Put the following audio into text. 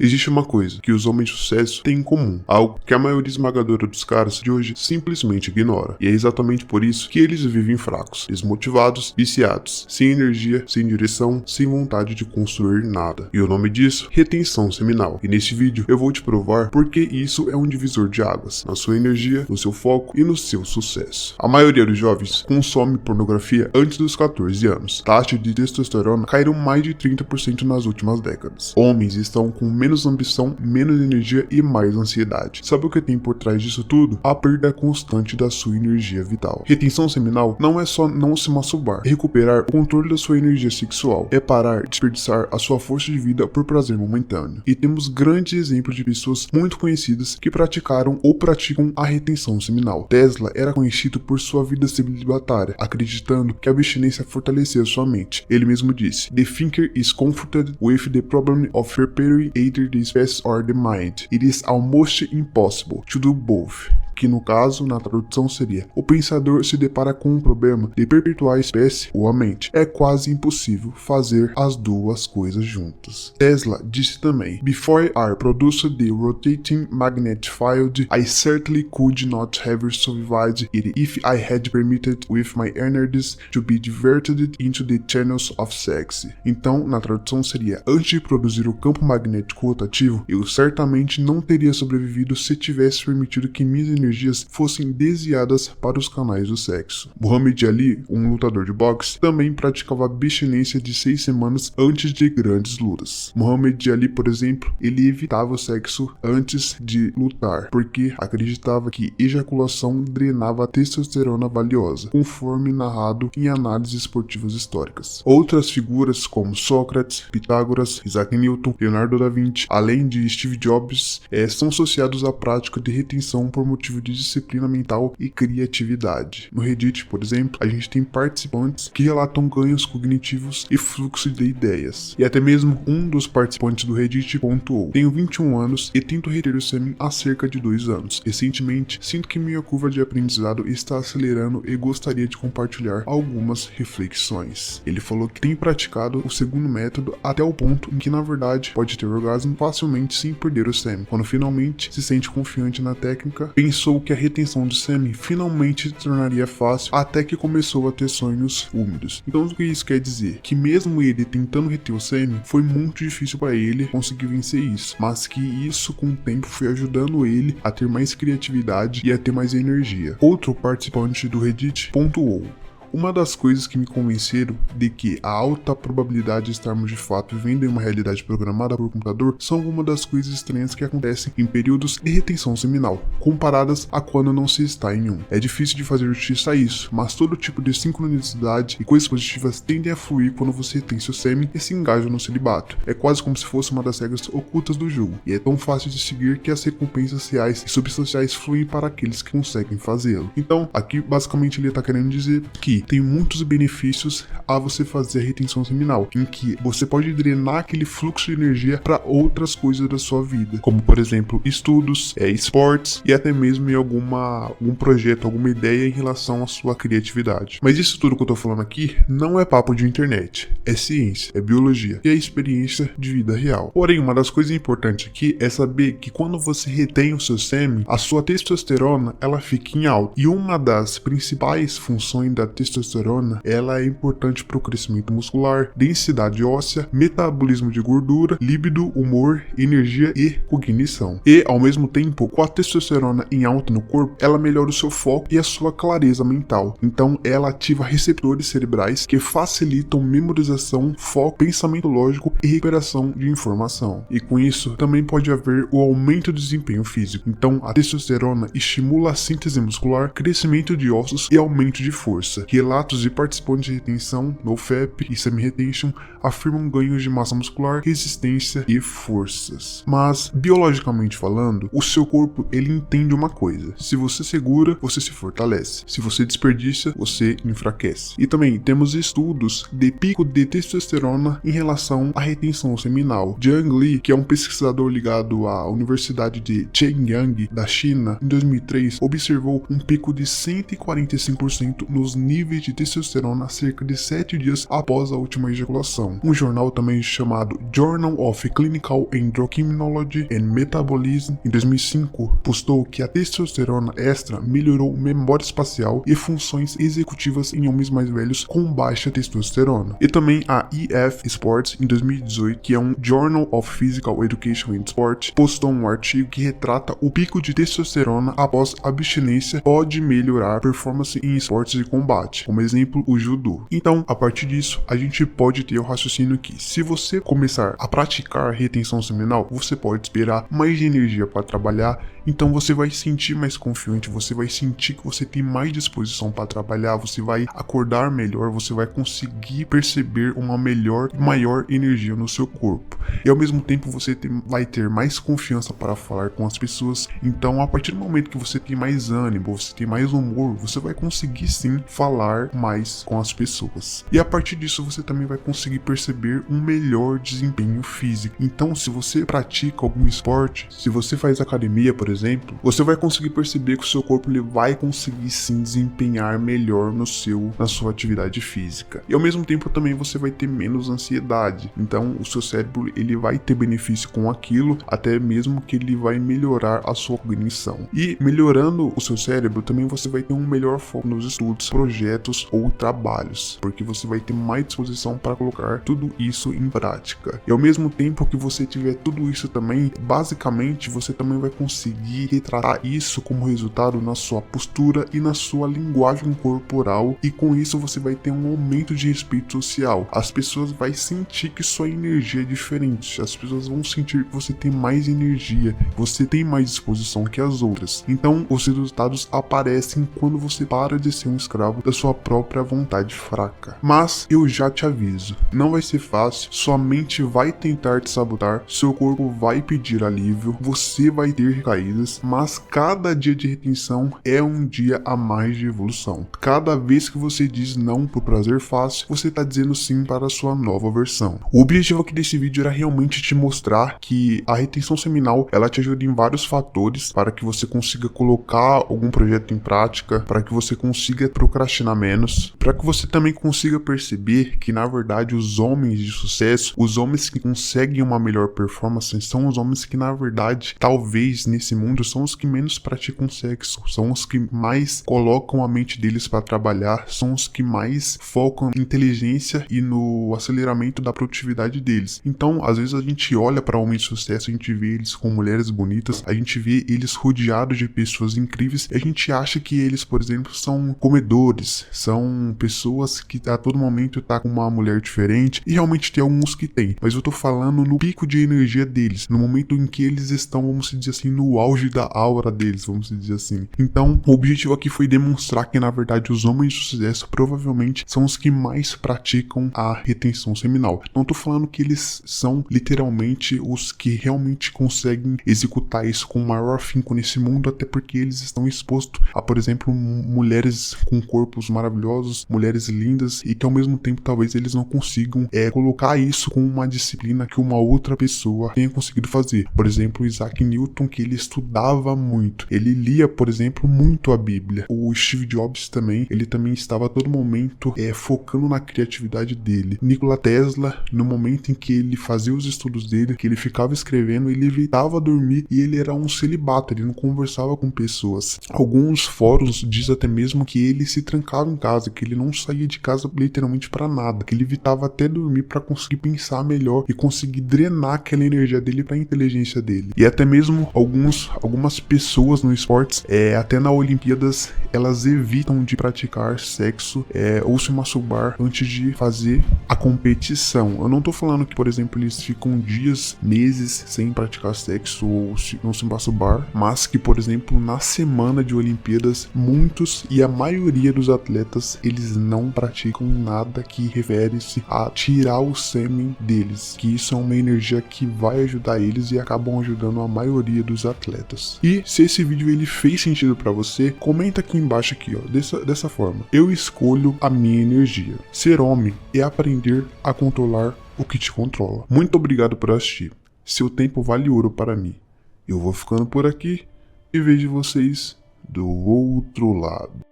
Existe uma coisa que os homens de sucesso têm em comum, algo que a maioria esmagadora dos caras de hoje simplesmente ignora. E é exatamente por isso que eles vivem fracos, desmotivados, viciados, sem energia, sem direção, sem vontade de construir nada. E o nome disso, retenção seminal. E neste vídeo eu vou te provar por que isso é um divisor de águas, na sua energia, no seu foco e no seu sucesso. A maioria dos jovens consome pornografia antes dos 14 anos. Taxa de testosterona caíram mais de 30% nas últimas décadas. Homens estão com menos ambição, menos energia e mais ansiedade. Sabe o que tem por trás disso tudo? A perda constante da sua energia vital. Retenção seminal não é só não se masturbar, é recuperar o controle da sua energia sexual, é parar de desperdiçar a sua força de vida por prazer momentâneo. E temos grandes exemplos de pessoas muito conhecidas que praticaram ou praticam a retenção seminal. Tesla era conhecido por sua vida celibatária, acreditando que a abstinência fortalecia sua mente. Ele mesmo disse: "The thinker is confronted with the problem of preparing either the space or the mind. It is almost impossible to do both." Que no caso, na tradução seria: o pensador se depara com um problema de perpetuar a espécie ou a mente. É quase impossível fazer as duas coisas juntas. Tesla disse também: "Before I produced the rotating magnetic field, I certainly could not have survived it if I had permitted with my energies to be diverted into the channels of sex." Então, na tradução seria: antes de produzir o campo magnético rotativo, eu certamente não teria sobrevivido se tivesse permitido que minhas energias fossem desviadas para os canais do sexo. Muhammad Ali, um lutador de boxe, também praticava abstinência de 6 semanas antes de grandes lutas. Muhammad Ali, por exemplo, ele evitava o sexo antes de lutar, porque acreditava que ejaculação drenava a testosterona valiosa, conforme narrado em análises esportivas históricas. Outras figuras como Sócrates, Pitágoras, Isaac Newton, Leonardo da Vinci, além de Steve Jobs, são associados à prática de retenção por motivo de disciplina mental e criatividade. No Reddit, por exemplo, a gente tem participantes que relatam ganhos cognitivos e fluxo de ideias. E até mesmo um dos participantes do Reddit pontuou: "Tenho 21 anos e tento reter o sêmen há cerca de 2 anos. Recentemente, sinto que minha curva de aprendizado está acelerando e gostaria de compartilhar algumas reflexões." Ele falou que tem praticado o segundo método até o ponto em que, na verdade, pode ter orgasmo facilmente sem perder o sêmen. Quando finalmente se sente confiante na técnica, pensou que a retenção de sêmen finalmente se tornaria fácil, até que começou a ter sonhos úmidos. Então o que isso quer dizer? Que mesmo ele tentando reter o sêmen, foi muito difícil para ele conseguir vencer isso, mas que isso com o tempo foi ajudando ele a ter mais criatividade e a ter mais energia. Outro participante do Reddit pontuou: "Uma das coisas que me convenceram de que a alta probabilidade de estarmos de fato vivendo em uma realidade programada por computador são algumas das coisas estranhas que acontecem em períodos de retenção seminal, comparadas a quando não se está em um. É difícil de fazer justiça a isso, mas todo tipo de sincronicidade e coisas positivas tendem a fluir quando você tem seu sêmen e se engaja no celibato. É quase como se fosse uma das regras ocultas do jogo, e é tão fácil de seguir que as recompensas reais e substanciais fluem para aqueles que conseguem fazê-lo." Então, aqui basicamente ele está querendo dizer que tem muitos benefícios a você fazer a retenção seminal, em que você pode drenar aquele fluxo de energia para outras coisas da sua vida, como por exemplo estudos, esportes e até mesmo em algum projeto, alguma ideia em relação à sua criatividade. Mas isso tudo que eu tô falando aqui não é papo de internet, é ciência, é biologia e é experiência de vida real. Porém, uma das coisas importantes aqui é saber que quando você retém o seu sêmen, a sua testosterona ela fica em alta, e uma das principais funções da testosterona, ela é importante para o crescimento muscular, densidade óssea, metabolismo de gordura, líbido, humor, energia e cognição. E, ao mesmo tempo, com a testosterona em alta no corpo, ela melhora o seu foco e a sua clareza mental. Então, ela ativa receptores cerebrais que facilitam memorização, foco, pensamento lógico e recuperação de informação. E com isso, também pode haver o aumento do desempenho físico. Então, a testosterona estimula a síntese muscular, crescimento de ossos e aumento de força. Relatos de participantes de retenção, NoFap e semi-retention afirmam ganhos de massa muscular, resistência e forças. Mas, biologicamente falando, o seu corpo ele entende uma coisa: se você segura, você se fortalece. Se você desperdiça, você enfraquece. E também temos estudos de pico de testosterona em relação à retenção seminal. Jiang Li, que é um pesquisador ligado à Universidade de Zhejiang da China, em 2003 observou um pico de 145% nos níveis níveis de testosterona cerca de 7 dias após a última ejaculação. Um jornal também chamado Journal of Clinical Endocrinology and Metabolism, em 2005, postou que a testosterona extra melhorou memória espacial e funções executivas em homens mais velhos com baixa testosterona. E também a EF Sports, em 2018, que é um Journal of Physical Education and Sport, postou um artigo que retrata o pico de testosterona após abstinência pode melhorar a performance em esportes de combate, como exemplo o judô. Então, a partir disso, a gente pode ter o raciocínio que, se você começar a praticar retenção seminal, você pode esperar mais energia para trabalhar, então você vai se sentir mais confiante, você vai sentir que você tem mais disposição para trabalhar, você vai acordar melhor, você vai conseguir perceber uma maior energia no seu corpo. E ao mesmo tempo você vai ter mais confiança para falar com as pessoas. Então, a partir do momento que você tem mais ânimo, você tem mais humor, você vai conseguir sim falar mais com as pessoas. E a partir disso você também vai conseguir perceber um melhor desempenho físico. Então, se você pratica algum esporte, se você faz academia, por exemplo, você vai conseguir perceber que o seu corpo ele vai conseguir sim desempenhar melhor na sua atividade física. E ao mesmo tempo também você vai ter menos ansiedade. Então, o seu cérebro ele vai ter benefício com aquilo, até mesmo que ele vai melhorar a sua cognição. E melhorando o seu cérebro, também você vai ter um melhor foco nos estudos, projetos ou trabalhos, porque você vai ter mais disposição para colocar tudo isso em prática. E ao mesmo tempo que você tiver tudo isso também, basicamente você também vai conseguir retratar isso como resultado na sua postura e na sua linguagem corporal, e com isso você vai ter um aumento de respeito social. As pessoas vão sentir que sua energia é diferente, as pessoas vão sentir que você tem mais energia, você tem mais disposição que as outras. Então, os resultados aparecem quando você para de ser um escravo da sua própria vontade fraca. Mas eu já te aviso, não vai ser fácil, sua mente vai tentar te sabotar, seu corpo vai pedir alívio, você vai ter recaídas, mas cada dia de retenção é um dia a mais de evolução. Cada vez que você diz não pro prazer fácil, você está dizendo sim para a sua nova versão. O objetivo aqui desse vídeo era realmente te mostrar que a retenção seminal, ela te ajuda em vários fatores para que você consiga colocar algum projeto em prática, para que você consiga procrastinar menos, para que você também consiga perceber que na verdade os homens de sucesso, os homens que conseguem uma melhor performance, são os homens que na verdade, talvez nesse mundo, são os que menos praticam sexo, são os que mais colocam a mente deles para trabalhar, são os que mais focam em inteligência e no aceleramento da produtividade deles. Então, às vezes a gente olha para homens de sucesso, a gente vê eles com mulheres bonitas, a gente vê eles rodeados de pessoas incríveis, e a gente acha que eles, por exemplo, são comedores, são pessoas que a todo momento tá com uma mulher diferente, e realmente tem alguns que tem, mas eu tô falando no pico de energia deles, no momento em que eles estão, vamos dizer assim, no auge da aura deles, vamos dizer assim. Então, o objetivo aqui foi demonstrar que na verdade os homens de sucesso provavelmente são os que mais praticam a retenção seminal. Não tô falando que eles são literalmente os que realmente conseguem executar isso com o maior afinco nesse mundo, até porque eles estão expostos a, por exemplo, mulheres com corpos maravilhosos, mulheres lindas, e que ao mesmo tempo talvez eles não consigam colocar isso com uma disciplina que uma outra pessoa tenha conseguido fazer. Por exemplo, Isaac Newton, que ele estudava muito, ele lia, por exemplo, muito a Bíblia. O Steve Jobs também, ele também estava a todo momento focando na criatividade dele. Nikola Tesla, no momento em que ele fazia os estudos dele, que ele ficava escrevendo, ele evitava dormir e ele era um celibato, ele não conversava com pessoas. Alguns fóruns dizem até mesmo que ele se trancava em casa, que ele não saía de casa literalmente para nada, que ele evitava até dormir para conseguir pensar melhor e conseguir drenar aquela energia dele para a inteligência dele. E até mesmo algumas pessoas no esportes, até na Olimpíadas, elas evitam de praticar sexo ou se masturbar antes de fazer a competição. Eu não tô falando que, por exemplo, eles ficam dias, meses sem praticar sexo ou não se masturbar, mas que, por exemplo, na semana de Olimpíadas, muitos e a maioria dos atletas, eles não praticam nada que refere-se a tirar o sêmen deles, que isso é uma energia que vai ajudar eles e acabam ajudando a maioria dos atletas. E se esse vídeo ele fez sentido para você, comenta aqui embaixo aqui, ó, dessa forma: eu escolho a minha energia. Ser homem é aprender a controlar o que te controla. Muito obrigado por assistir. Seu tempo vale ouro para mim. Eu vou ficando por aqui e vejo vocês do outro lado.